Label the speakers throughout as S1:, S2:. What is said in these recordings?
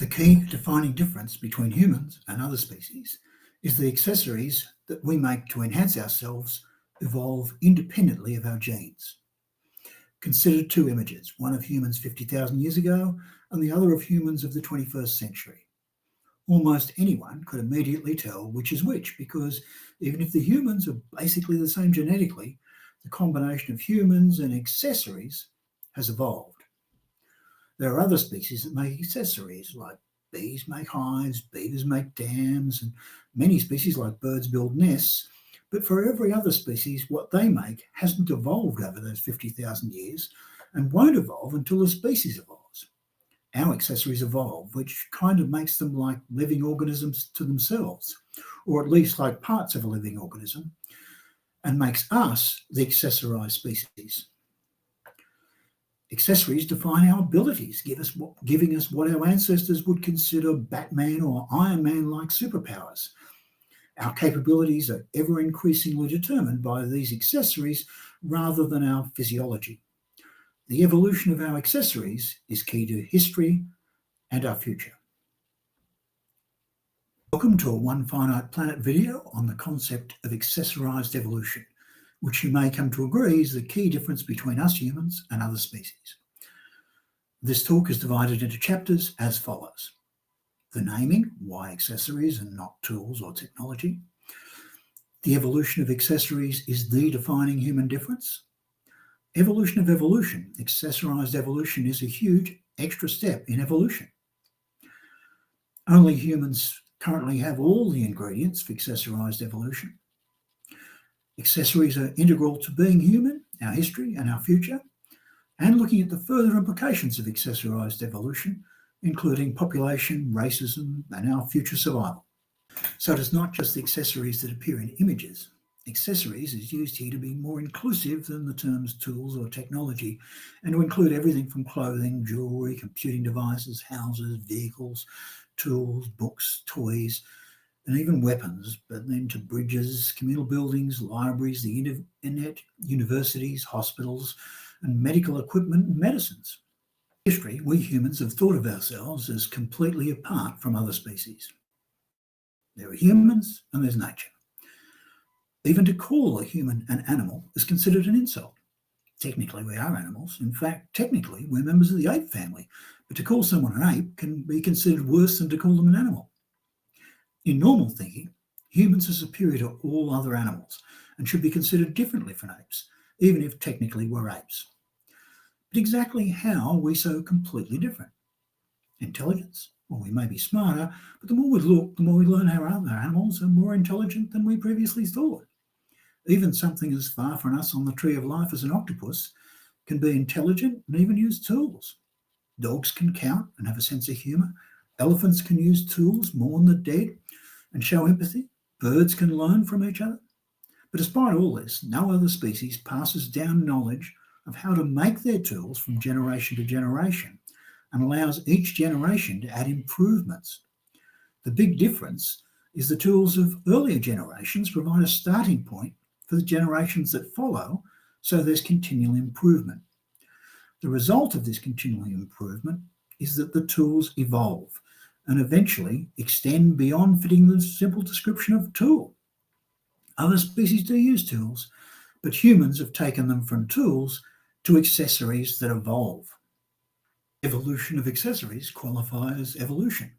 S1: The key defining difference between humans and other species is the accessories that we make to enhance ourselves evolve independently of our genes. Consider two images, one of humans 50,000 years ago and the other of humans of the 21st century. Almost anyone could immediately tell which is which, because even if the humans are basically the same genetically, the combination of humans and accessories has evolved. There are other species that make accessories, like bees make hives, beavers make dams, and many species like birds build nests. But for every other species, what they make hasn't evolved over those 50,000 years and won't evolve until the species evolves. Our accessories evolve, which kind of makes them like living organisms to themselves, or at least like parts of a living organism, and makes us the accessorised species. Accessories define our abilities, giving us what our ancestors would consider Batman or Iron Man-like superpowers. Our capabilities are ever increasingly determined by these accessories rather than our physiology. The evolution of our accessories is key to history and our future. Welcome to a One Finite Planet video on the concept of accessorised evolution, which you may come to agree is the key difference between us humans and other species. This talk is divided into chapters as follows: the naming, why accessories and not tools or technology; the evolution of accessories is the defining human difference; evolution of evolution, accessorised evolution is a huge extra step in evolution. Only humans currently have all the ingredients for accessorised evolution. Accessories are integral to being human, our history and our future, and looking at the further implications of accessorised evolution, including population, racism, and our future survival. So it is not just the accessories that appear in images. Accessories is used here to be more inclusive than the terms tools or technology, and to include everything from clothing, jewellery, computing devices, houses, vehicles, tools, books, toys, and even weapons, but then to bridges, communal buildings, libraries, the internet, universities, hospitals, and medical equipment and medicines. In history, we humans have thought of ourselves as completely apart from other species. There are humans and there's nature. Even to call a human an animal is considered an insult. Technically, we are animals. In fact, technically, we're members of the ape family, but to call someone an ape can be considered worse than to call them an animal. In normal thinking, humans are superior to all other animals and should be considered differently from apes, even if technically we're apes. But exactly how are we so completely different? Intelligence? Well, we may be smarter, but the more we look, the more we learn how other animals are more intelligent than we previously thought. Even something as far from us on the tree of life as an octopus can be intelligent and even use tools. Dogs can count and have a sense of humour. Elephants can use tools, mourn the dead, and show empathy. Birds can learn from each other. But despite all this, no other species passes down knowledge of how to make their tools from generation to generation and allows each generation to add improvements. The big difference is the tools of earlier generations provide a starting point for the generations that follow, so there's continual improvement. The result of this continual improvement is that the tools evolve and eventually extend beyond fitting the simple description of tool. Other species do use tools, but humans have taken them from tools to accessories that evolve. Evolution of accessories qualify as evolution.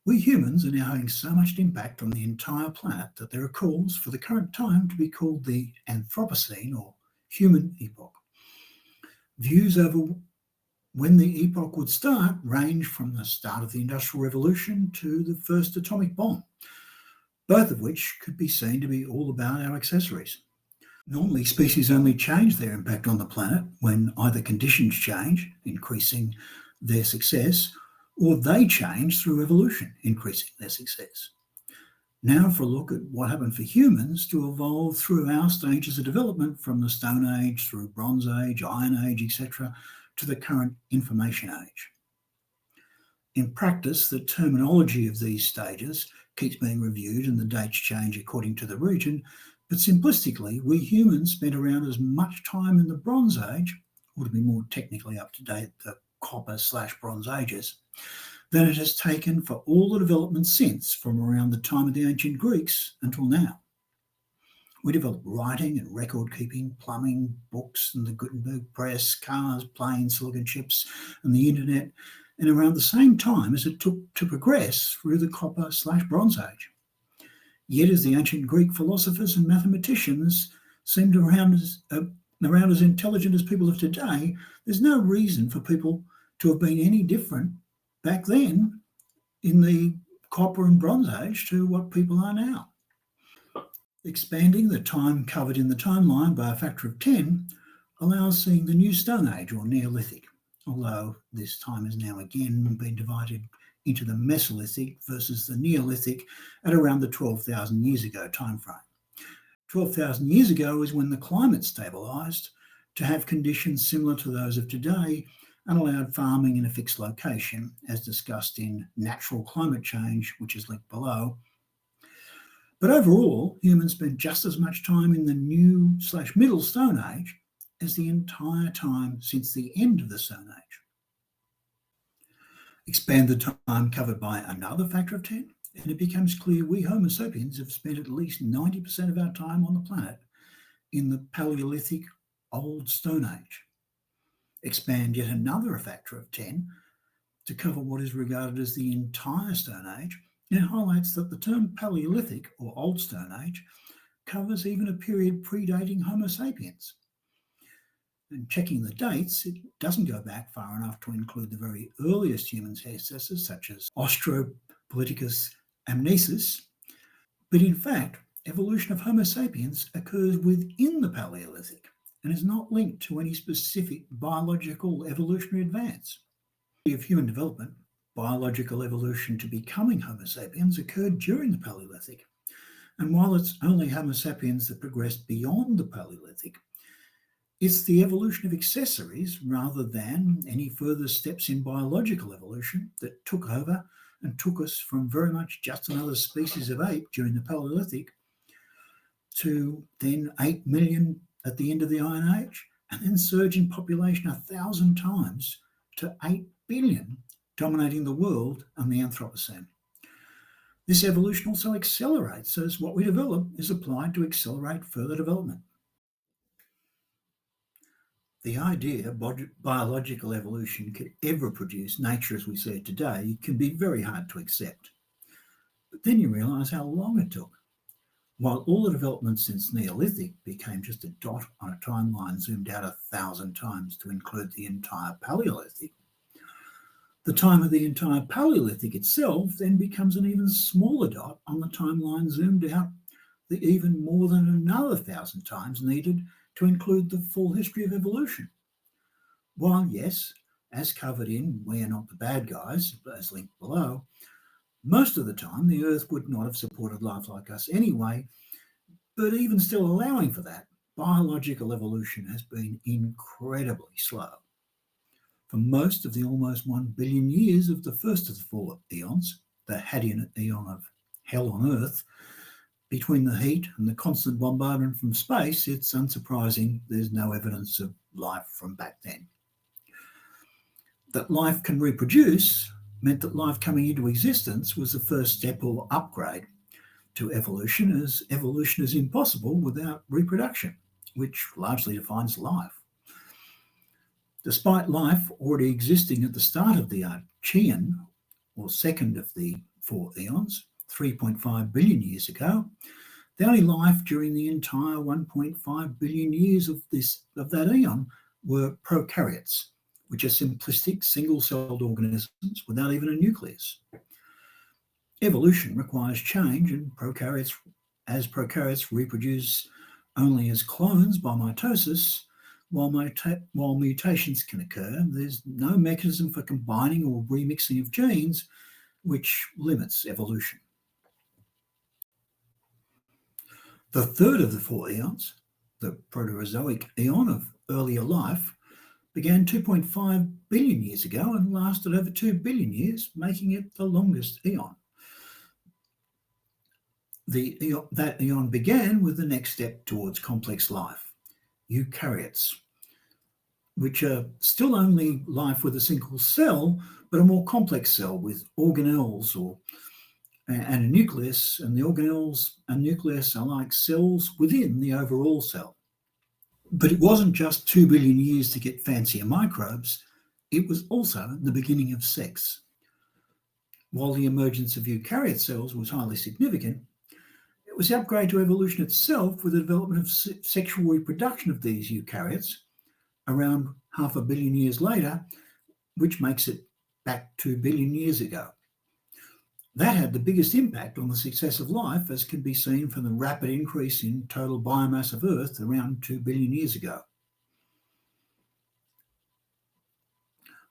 S1: We humans are now having so much impact on the entire planet that there are calls for the current time to be called the Anthropocene or human epoch. Views over when the epoch would start range from the start of the Industrial Revolution to the first atomic bomb, both of which could be seen to be all about our accessories. Normally, species only change their impact on the planet when either conditions change, increasing their success, or they change through evolution, increasing their success. Now for a look at what happened for humans to evolve through our stages of development from the Stone Age through Bronze Age, Iron Age, etc., to the current Information Age. In practice, the terminology of these stages keeps being reviewed and the dates change according to the region, but simplistically, we humans spent around as much time in the Bronze Age, or to be more technically up to date, the Copper/Bronze Ages, than it has taken for all the development since, from around the time of the ancient Greeks until now. We developed writing and record keeping, plumbing, books and the Gutenberg press, cars, planes, silicon chips and the internet in around the same time as it took to progress through the Copper/Bronze Age. Yet as the ancient Greek philosophers and mathematicians seemed around as intelligent as people of today, there's no reason for people to have been any different back then in the Copper and Bronze Age to what people are now. Expanding the time covered in the timeline by a factor of 10 allows seeing the New Stone Age or Neolithic, although this time has now again been divided into the Mesolithic versus the Neolithic at around the 12,000 years ago timeframe. 12,000 years ago is when the climate stabilised to have conditions similar to those of today and allowed farming in a fixed location, as discussed in Natural Climate Change, which is linked below. But overall, humans spent just as much time in the New/Middle Stone Age as the entire time since the end of the Stone Age. Expand the time covered by another factor of 10, and it becomes clear we Homo sapiens have spent at least 90% of our time on the planet in the Paleolithic Old Stone Age. Expand yet another factor of 10 to cover what is regarded as the entire Stone Age, and it highlights that the term Paleolithic or Old Stone Age covers even a period predating Homo sapiens. And checking the dates, it doesn't go back far enough to include the very earliest human ancestors, such as Australopithecus amnesis. But in fact, evolution of Homo sapiens occurs within the Paleolithic and is not linked to any specific biological evolutionary advance. Of human development, biological evolution to becoming Homo sapiens occurred during the Paleolithic. And while it's only Homo sapiens that progressed beyond the Paleolithic, it's the evolution of accessories rather than any further steps in biological evolution that took over and took us from very much just another species of ape during the Paleolithic to then 8 million at the end of the Iron Age, and then surge in population 1,000 times to 8 billion, dominating the world and the Anthropocene. This evolution also accelerates as what we develop is applied to accelerate further development. The idea biological evolution could ever produce nature as we see it today can be very hard to accept. But then you realise how long it took. While all the developments since Neolithic became just a dot on a timeline zoomed out 1,000 times to include the entire Paleolithic, the time of the entire Paleolithic itself then becomes an even smaller dot on the timeline zoomed out the even more than another 1,000 times needed to include the full history of evolution. While, yes, as covered in We're Not the Bad Guys, as linked below, most of the time the Earth would not have supported life like us anyway, but even still allowing for that, biological evolution has been incredibly slow. For most of the almost 1 billion years of the first of the 4 eons, the Hadean eon of hell on Earth, between the heat and the constant bombardment from space, it's unsurprising there's no evidence of life from back then. That life can reproduce meant that life coming into existence was the first step or upgrade to evolution, as evolution is impossible without reproduction, which largely defines life. Despite life already existing at the start of the Archean, or second of the 4 eons, 3.5 billion years ago, the only life during the entire 1.5 billion years of that eon were prokaryotes, which are simplistic single-celled organisms without even a nucleus. Evolution requires change, and prokaryotes reproduce only as clones by mitosis. While mutations can occur, there's no mechanism for combining or remixing of genes, which limits evolution. The third of the 4 eons, the Proterozoic eon of earlier life, began 2.5 billion years ago and lasted over 2 billion years, making it the longest eon. That eon began with the next step towards complex life, eukaryotes. which are still only life with a single cell, but a more complex cell with organelles and a nucleus, and the organelles and nucleus are like cells within the overall cell. But it wasn't just 2 billion years to get fancier microbes, it was also the beginning of sex. While the emergence of eukaryote cells was highly significant, it was the upgrade to evolution itself with the development of sexual reproduction of these eukaryotes around 500 million years later, which makes it back 2 billion years ago. That had the biggest impact on the success of life, as can be seen from the rapid increase in total biomass of Earth around 2 billion years ago.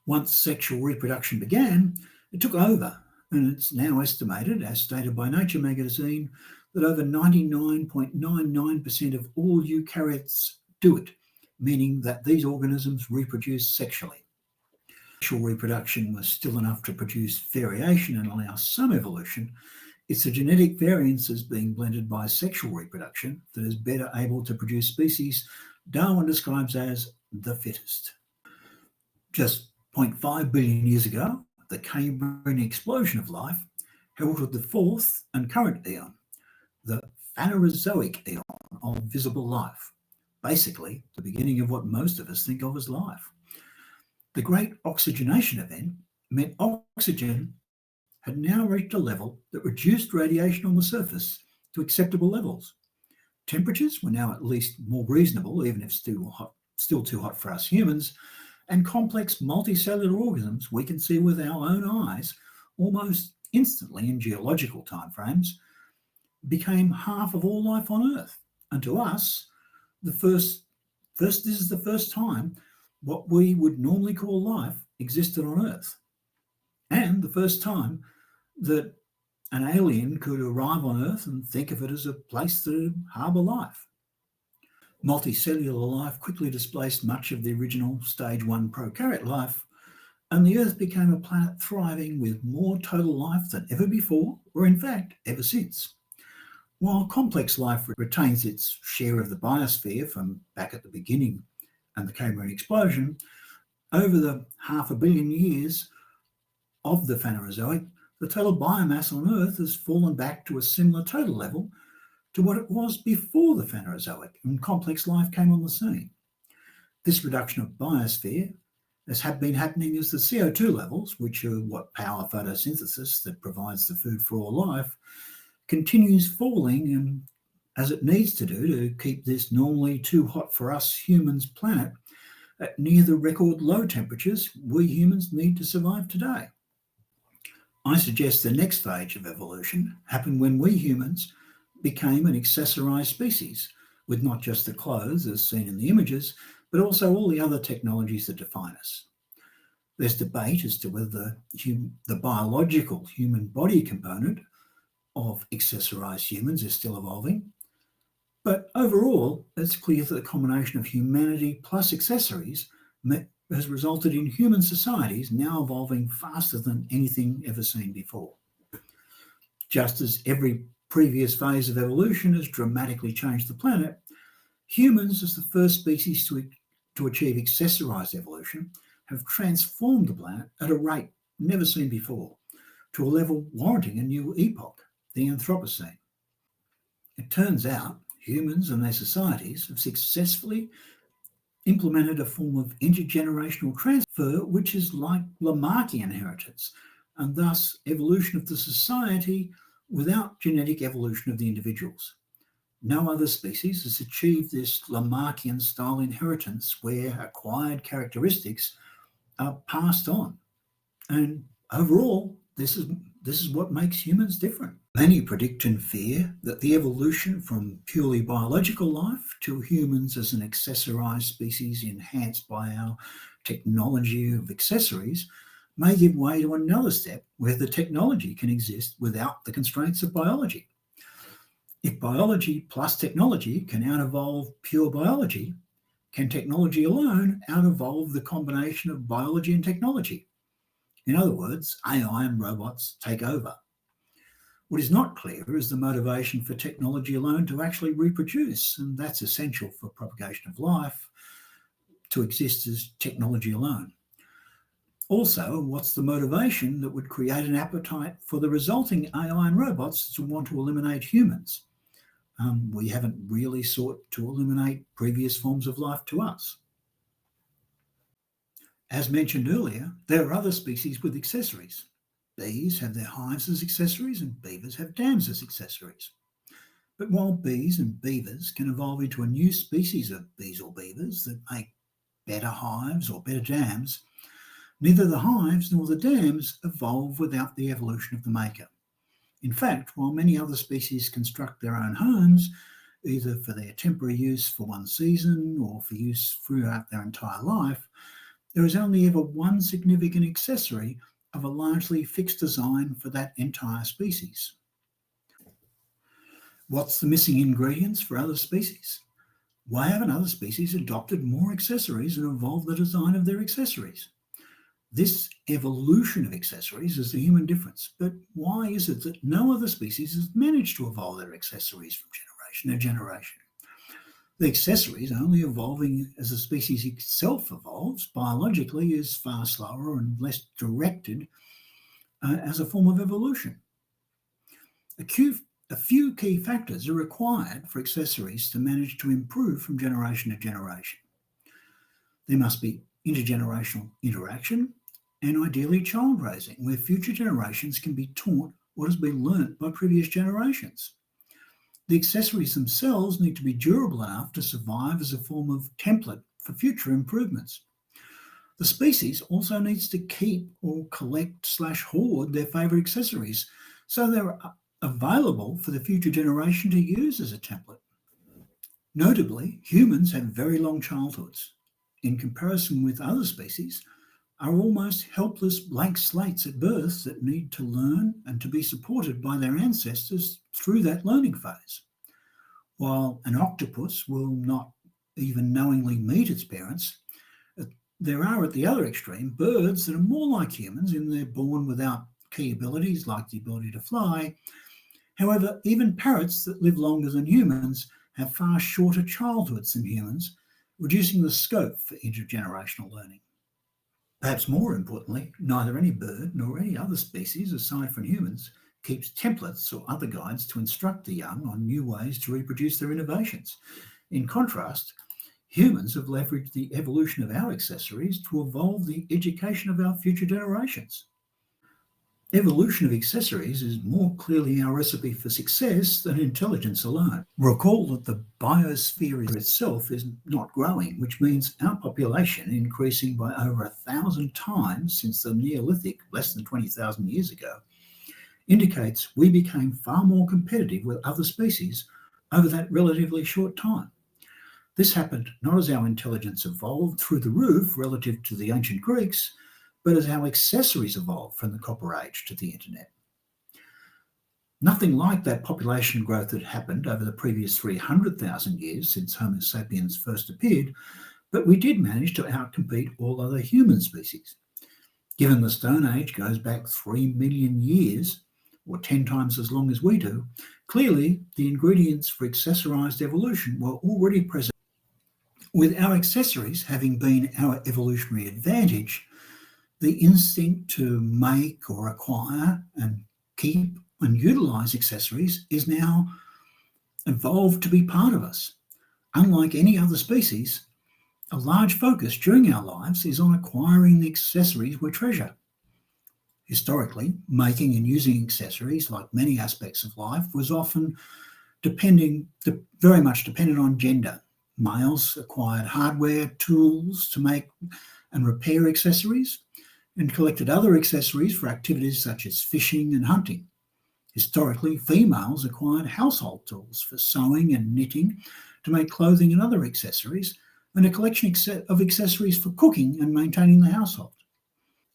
S1: Once sexual reproduction began, it took over, and it's now estimated, as stated by Nature magazine, that over 99.99% of all eukaryotes do it, meaning that these organisms reproduce sexually. Sexual reproduction was still enough to produce variation and allow some evolution. It's the genetic variances being blended by sexual reproduction that is better able to produce species Darwin describes as the fittest. Just 0.5 billion years ago, the Cambrian explosion of life heralded the fourth and current eon, the Phanerozoic eon of visible life, basically the beginning of what most of us think of as life. The Great Oxygenation Event meant oxygen had now reached a level that reduced radiation on the surface to acceptable levels. Temperatures were now at least more reasonable, even if still too hot for us humans, and complex multicellular organisms we can see with our own eyes almost instantly in geological timeframes became half of all life on Earth. And to us, this is the first time what we would normally call life existed on Earth. And the first time that an alien could arrive on Earth and think of it as a place to harbour life. Multicellular life quickly displaced much of the original stage 1 prokaryote life, and the Earth became a planet thriving with more total life than ever before, or in fact, ever since. While complex life retains its share of the biosphere from back at the beginning and the Cambrian explosion, over the 500 million years of the Phanerozoic, the total biomass on Earth has fallen back to a similar total level to what it was before the Phanerozoic and complex life came on the scene. This reduction of biosphere has been happening as the CO2 levels, which are what power photosynthesis that provides the food for all life, continues falling, and as it needs to do to keep this normally too hot for us humans planet at near the record low temperatures we humans need to survive today. I suggest the next stage of evolution happened when we humans became an accessorised species, with not just the clothes as seen in the images, but also all the other technologies that define us. There's debate as to whether the biological human body component of accessorised humans is still evolving, but overall, it's clear that the combination of humanity plus accessories has resulted in human societies now evolving faster than anything ever seen before. Just as every previous phase of evolution has dramatically changed the planet, humans, as the first species to achieve accessorised evolution, have transformed the planet at a rate never seen before, to a level warranting a new epoch, the Anthropocene. It turns out humans and their societies have successfully implemented a form of intergenerational transfer which is like Lamarckian inheritance, and thus evolution of the society without genetic evolution of the individuals. No other species has achieved this Lamarckian style inheritance where acquired characteristics are passed on. And overall, this is what makes humans different. Many predict and fear that the evolution from purely biological life to humans as an accessorised species enhanced by our technology of accessories may give way to another step where the technology can exist without the constraints of biology. If biology plus technology can out-evolve pure biology, can technology alone out-evolve the combination of biology and technology? In other words, AI and robots take over. What is not clear is the motivation for technology alone to actually reproduce, and that's essential for propagation of life, to exist as technology alone. Also, what's the motivation that would create an appetite for the resulting AI and robots to want to eliminate humans? We haven't really sought to eliminate previous forms of life to us. As mentioned earlier, there are other species with accessories. Bees have their hives as accessories and beavers have dams as accessories. But while bees and beavers can evolve into a new species of bees or beavers that make better hives or better dams, neither the hives nor the dams evolve without the evolution of the maker. In fact, while many other species construct their own homes, either for their temporary use for one season or for use throughout their entire life, there is only ever one significant accessory of a largely fixed design for that entire species. What's the missing ingredients for other species? Why haven't other species adopted more accessories and evolved the design of their accessories? This evolution of accessories is the human difference, but why is it that no other species has managed to evolve their accessories from generation to generation? The accessories only evolving as the species itself evolves biologically is far slower and less directed as a form of evolution. A few key factors are required for accessories to manage to improve from generation to generation. There must be intergenerational interaction and ideally child raising, where future generations can be taught what has been learnt by previous generations. The accessories themselves need to be durable enough to survive as a form of template for future improvements. The species also needs to keep or collect/hoard their favourite accessories so they're available for the future generation to use as a template. Notably, humans have very long childhoods. In comparison with other species, are almost helpless blank slates at birth that need to learn and to be supported by their ancestors through that learning phase. While an octopus will not even knowingly meet its parents, there are at the other extreme birds that are more like humans in they're born without key abilities like the ability to fly. However, even parrots that live longer than humans have far shorter childhoods than humans, reducing the scope for intergenerational learning. Perhaps more importantly, neither any bird nor any other species, aside from humans, keeps templates or other guides to instruct the young on new ways to reproduce their innovations. In contrast, humans have leveraged the evolution of our accessories to evolve the education of our future generations. Evolution of accessories is more clearly our recipe for success than intelligence alone. Recall that the biosphere itself is not growing, which means our population increasing by over 1,000 times since the Neolithic, less than 20,000 years ago, indicates we became far more competitive with other species over that relatively short time. This happened not as our intelligence evolved through the roof relative to the ancient Greeks, but as our accessories evolved from the Copper Age to the internet. Nothing like that population growth had happened over the previous 300,000 years since Homo sapiens first appeared, but we did manage to outcompete all other human species. Given the Stone Age goes back 3 million years, or 10 times as long as we do, clearly the ingredients for accessorised evolution were already present. With our accessories having been our evolutionary advantage, the instinct to make or acquire and keep and utilise accessories is now evolved to be part of us. Unlike any other species, a large focus during our lives is on acquiring the accessories we treasure. Historically, making and using accessories, like many aspects of life, was often very much dependent on gender. Males acquired hardware, tools to make and repair accessories, and collected other accessories for activities such as fishing and hunting. Historically, females acquired household tools for sewing and knitting to make clothing and other accessories, and a collection of accessories for cooking and maintaining the household.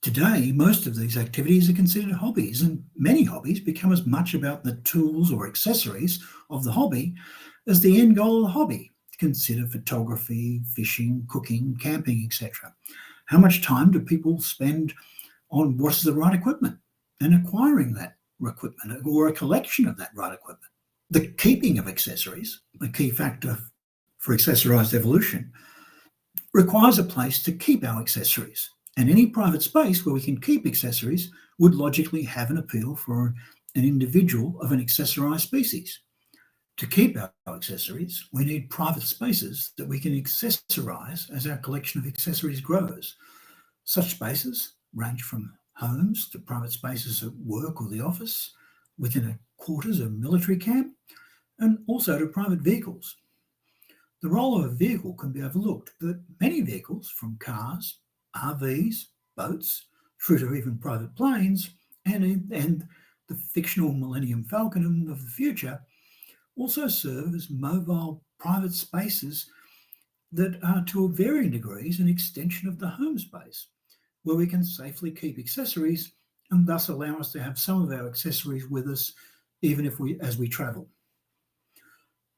S1: Today, most of these activities are considered hobbies, and many hobbies become as much about the tools or accessories of the hobby as the end goal of the hobby. Consider photography, fishing, cooking, camping, etc. How much time do people spend on what's the right equipment and acquiring that equipment or a collection of that right equipment? The keeping of accessories, a key factor for accessorised evolution, requires a place to keep our accessories, and any private space where we can keep accessories would logically have an appeal for an individual of an accessorised species. To keep our accessories, we need private spaces that we can accessorise as our collection of accessories grows. Such spaces range from homes to private spaces at work or the office, within a quarters of military camp, and also to private vehicles. The role of a vehicle can be overlooked, but many vehicles, from cars, RVs, boats, through to even private planes, and the fictional Millennium Falcon of the future, also serve as mobile private spaces that are to varying degrees an extension of the home space, where we can safely keep accessories and thus allow us to have some of our accessories with us even as we travel.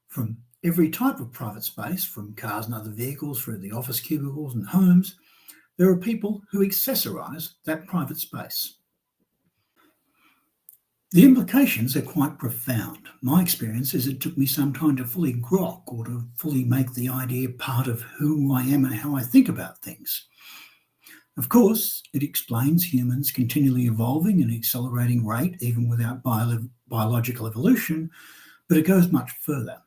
S1: From every type of private space, from cars and other vehicles through the office cubicles and homes, there are people who accessorise that private space. The implications are quite profound. My experience is it took me some time to fully grok or to fully make the idea part of who I am and how I think about things. Of course, it explains humans continually evolving at an accelerating rate, even without biological evolution, but it goes much further.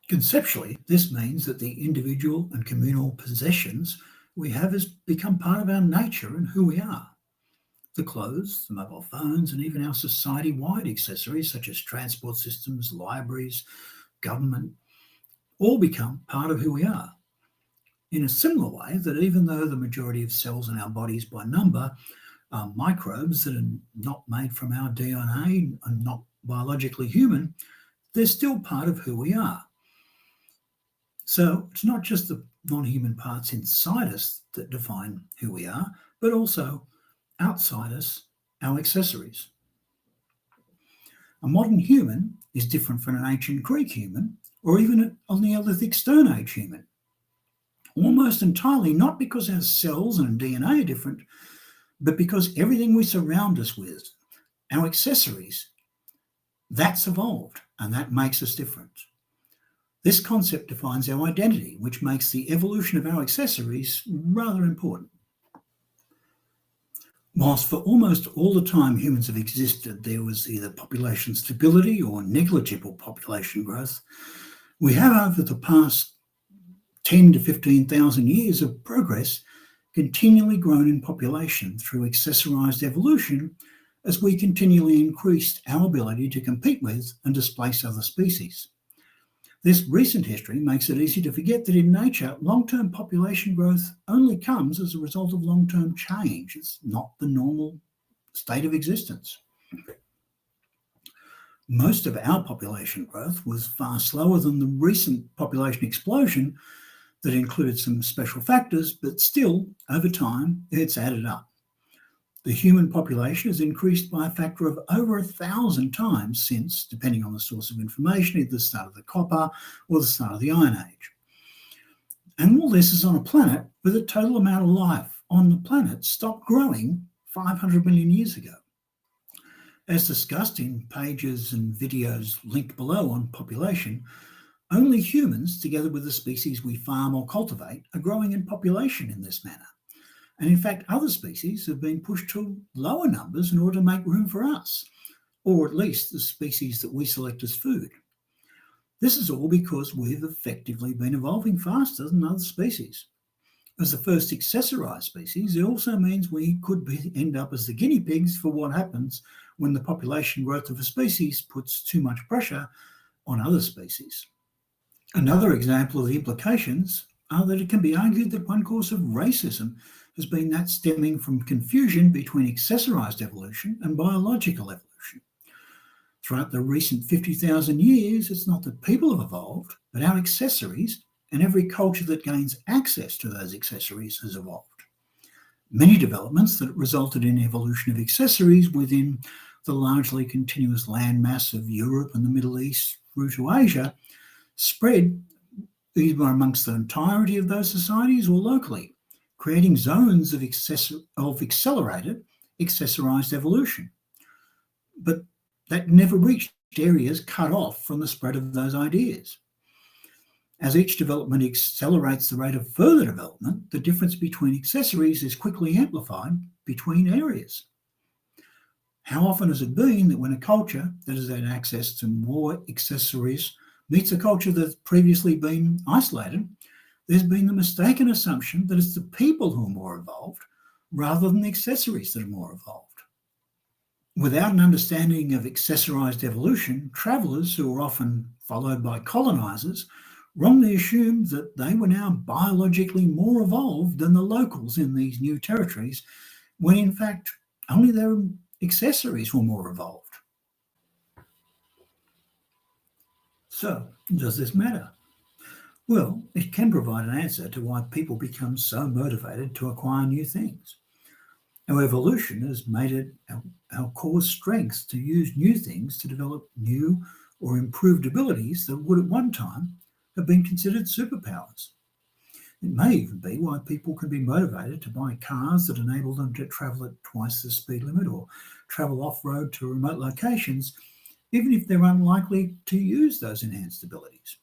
S1: Conceptually, this means that the individual and communal possessions we have has become part of our nature and who we are. The clothes, the mobile phones, and even our society-wide accessories such as transport systems, libraries, government, all become part of who we are. In a similar way that even though the majority of cells in our bodies by number are microbes that are not made from our DNA and not biologically human, they're still part of who we are. So it's not just the non-human parts inside us that define who we are, but also outside us, our accessories. A modern human is different from an ancient Greek human or even a Neolithic Stone Age human. Almost entirely not because our cells and DNA are different, but because everything we surround us with, our accessories, that's evolved and that makes us different. This concept defines our identity, which makes the evolution of our accessories rather important. Whilst for almost all the time humans have existed, there was either population stability or negligible population growth, we have over the past 10 to 15,000 years of progress continually grown in population through accessorised evolution as we continually increased our ability to compete with and displace other species. This recent history makes it easy to forget that in nature, long-term population growth only comes as a result of long-term change. It's not the normal state of existence. Most of our population growth was far slower than the recent population explosion that included some special factors, but still, over time, it's added up. The human population has increased by a factor of over 1,000 times since, depending on the source of information, either the start of the Copper or the start of the Iron Age. And all this is on a planet where the total amount of life on the planet stopped growing 500 million years ago. As discussed in pages and videos linked below on population, only humans, together with the species we farm or cultivate, are growing in population in this manner. And in fact, other species have been pushed to lower numbers in order to make room for us, or at least the species that we select as food. This is all because we've effectively been evolving faster than other species. As the first accessorised species, it also means we could end up as the guinea pigs for what happens when the population growth of a species puts too much pressure on other species. Another example of the implications are that it can be argued that one cause of racism has been that stemming from confusion between accessorised evolution and biological evolution. Throughout the recent 50,000 years, it's not that people have evolved, but our accessories and every culture that gains access to those accessories has evolved. Many developments that resulted in evolution of accessories within the largely continuous landmass of Europe and the Middle East through to Asia spread either amongst the entirety of those societies or locally, creating zones of accelerated, accessorised evolution. But that never reached areas cut off from the spread of those ideas. As each development accelerates the rate of further development, the difference between accessories is quickly amplified between areas. How often has it been that when a culture that has had access to more accessories meets a culture that's previously been isolated, there's been the mistaken assumption that it's the people who are more evolved rather than the accessories that are more evolved. Without an understanding of accessorised evolution, travellers, who are often followed by colonisers, wrongly assumed that they were now biologically more evolved than the locals in these new territories, when in fact only their accessories were more evolved. So, does this matter? Well, it can provide an answer to why people become so motivated to acquire new things. Our evolution has made it our core strength to use new things to develop new or improved abilities that would at one time have been considered superpowers. It may even be why people can be motivated to buy cars that enable them to travel at twice the speed limit or travel off-road to remote locations, even if they're unlikely to use those enhanced abilities.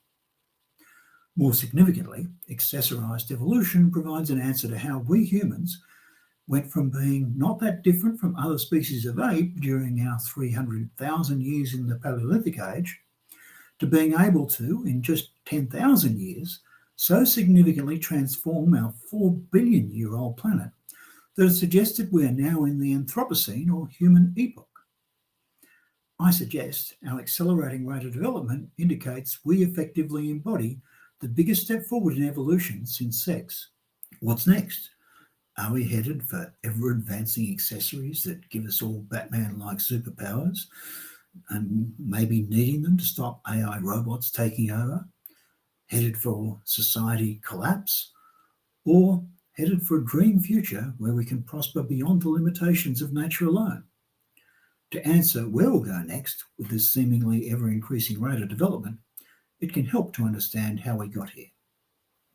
S1: More significantly, accessorised evolution provides an answer to how we humans went from being not that different from other species of ape during our 300,000 years in the Paleolithic age to being able to, in just 10,000 years, so significantly transform our 4 billion year old planet that it suggested we are now in the Anthropocene or human epoch. I suggest our accelerating rate of development indicates we effectively embody the biggest step forward in evolution since sex. What's next? Are we headed for ever-advancing accessories that give us all Batman-like superpowers and maybe needing them to stop AI robots taking over? Headed for society collapse? Or headed for a dream future where we can prosper beyond the limitations of nature alone? To answer where we'll go next with this seemingly ever-increasing rate of development, it can help to understand how we got here.